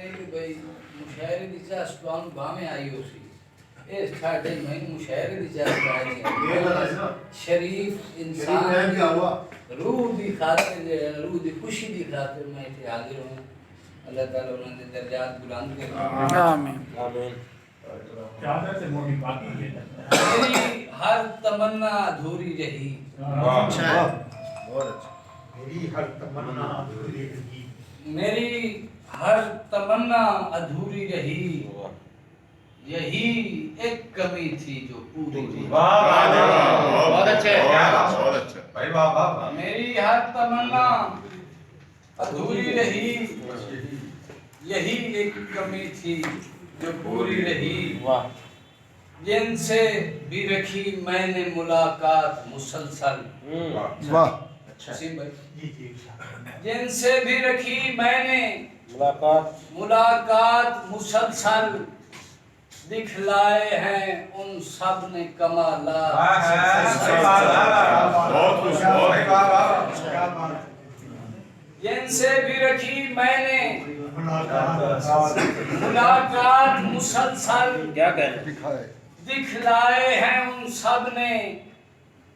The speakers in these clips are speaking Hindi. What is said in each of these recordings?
भाई मुशायरे दी चास तुम भावे आई हो सी इस ठाडे में मुशायरे दी चास आई शरीफ इंसान रूह दी खातिर रूह दी खुशी दी खातिर मैं इथे हाजिर हूं। अल्लाह ताला उन्हें दर्जात बुलंद करे। आमीन आमीन। मेरी हर तमन्ना अधूरी रही। अच्छा बहुत अच्छा। मेरी हर तमन्ना अधूरी रही। मेरी हर तमन्ना अधूरी रही, यही एक कमी थी जो पूरी थी। बहुत अच्छे बहुत अच्छा भाई, वाह वाह वाह। मेरी हर तमन्ना अधूरी रही, यही एक कमी थी जो पूरी रही। वाह। जिनसे भी रखी मैंने मुलाकात मुसलसल। वाह अच्छा वसीम भाई, जी जी। जिनसे भी रखी मैंने मुलाकात मुसलसल, दिखलाए हैं उन सब ने कमालात। बहुत खुश बहुत जिनसे भी रखी मैंने मुलाकात मुलाकात मुसलसल, क्या कहना दिखाए दिखलाए हैं उन सब ने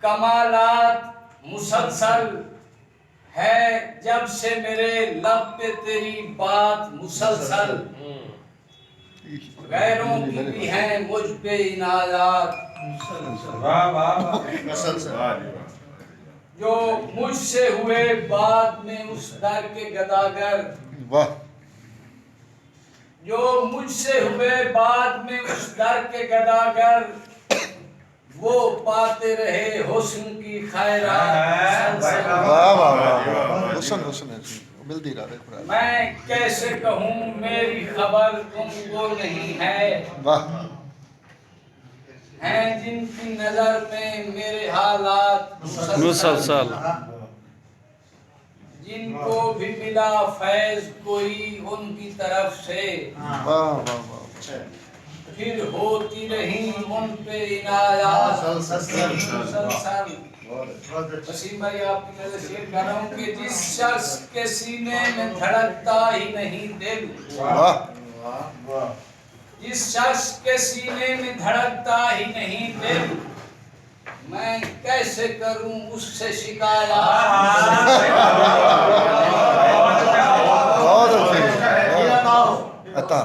कमालात मुसलसल। है जब से मेरे लब पे तेरी बात मुसलसल, गैरों की भी हैं मुझ पे इनायात। वाह वाह वाह। जो मुझसे हुए बाद में उस दर के गदागर, वाह जो मुझसे हुए बाद में उस दर के गदागर, वो पाते रहे हुस्न की खैरात। वाह वाह वाह हुस्न हुस्न है मिलती रहा है। मैं कैसे कहूँ मेरी खबर तुमको नहीं है, वाह हैं जिनकी नजर में मेरे हालात मुसलसल, जिनको भी मिला फैज कोई उनकी तरफ से, वाह वाह वाह फिर होती रही उन पे इनायात मुसलसल। वसीम भाई आपकी नजर शेर कर रहा हूँ कि जिस शख्स के सीने में धड़कता ही नहीं दिल, वाह जिस शख्स के सीने में धड़कता ही नहीं दिल, मैं कैसे करूं उससे शिकायत। बहुत अच्छा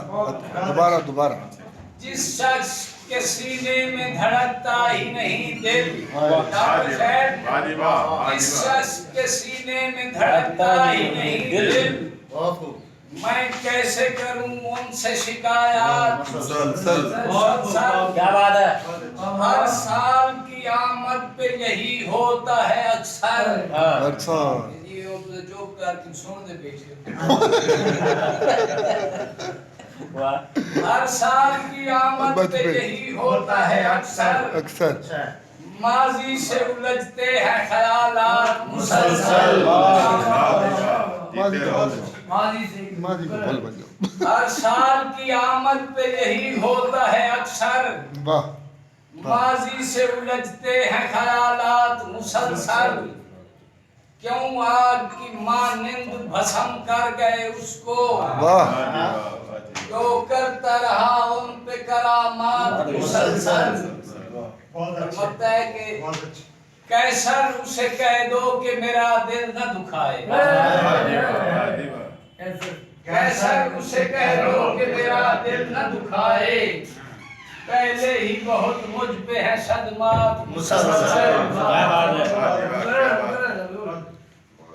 दोबारा दोबारा जिस शख्स के सीने में धड़कता ही नहीं दिल, जिस शख्स के सीने में धड़कता ही नहीं दिल, मैं कैसे करूं उनसे शिकायत। क्या बात है। हर साल की आमद पे यही होता है अक्सर। अच्छा ये जो कर तुम सुन दे बेटे। हर साल की आमद पे यही होता है अक्सर। अक्सर माजी से उलझते हैं ख्यालात मुसलसल। माजी को बोल बन जाओ। हर साल की आमद पे यही होता है अक्सर। वाह माजी से उलझते हैं ख्यालात मुसलसल। क्यों आग की मानिंद भस्म कर गए उसको, वाह जो करता रहा उन पे करामात मुसलसल। लगता है कि कैसर उसे कह दो कि मेरा दिल न दुखाए। कैसर उसे कह दो कि मेरा दिल न दुखाए, पहले ही बहुत मुझ पे है सदमात मुसलसल।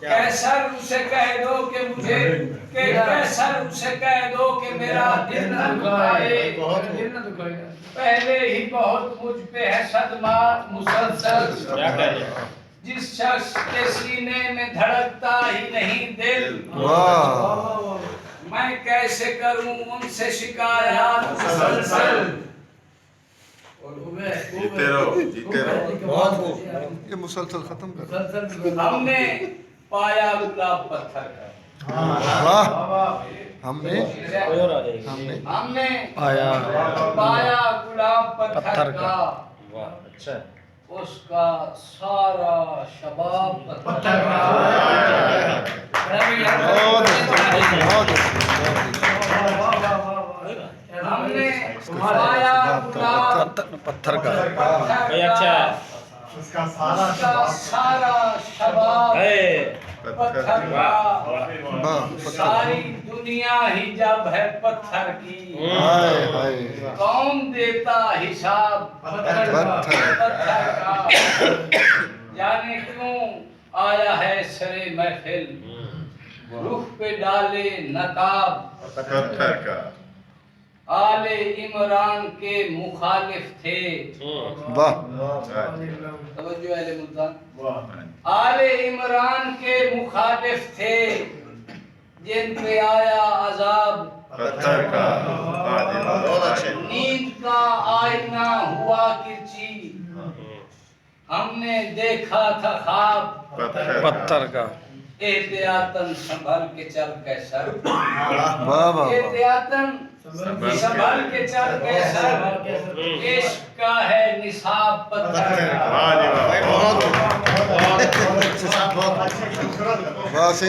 कैसर उसे कह दो कि मुझे कैसर उसे कह दो कि मेरा दिल न दुखाए, पहले ही बहुत मुझ पे है सदमात मुसलसल। जिस शख्स के सीने में धड़कता ही नहीं दिल, वाह मैं कैसे करूं उनसे शिकायत मुसलसल। जीते रहो ये मुसलसल खत्म कर। हमने पाया गुलाब पत्थर का, वाह हमने हमने पाया गुलाब पत्थर का, अच्छा उसका सारा शबाब पत्थर का। बहुत आया गुलाब पत्थर का भाई अच्छा है उसका सारा उसका सारा शबाब है पत्थर का वाह पत्थर सारी दुनिया ही जब है पत्थर की हाय हाय कौन देता हिसाब पत्थर का जाने क्यों आया है सरे महफिल रुख पे डाले नकाब पत्थर का आले इमरान के मुखालिफ थे वाह तवज्जो अहले मुल्तान आले इमरान के मुखालिफ थे जिन पे आया अजाब पत्थर का बहुत अच्छे नींद का आईना हुआ किरची हमने देखा था ख्वाब पत्थर का एहतियातन संभल के चल कैसर वाह वाह एहतियातन संभल के चल कैसर इश्क का है निसाब पत्थर का वाह जी वाह बहुत वाह से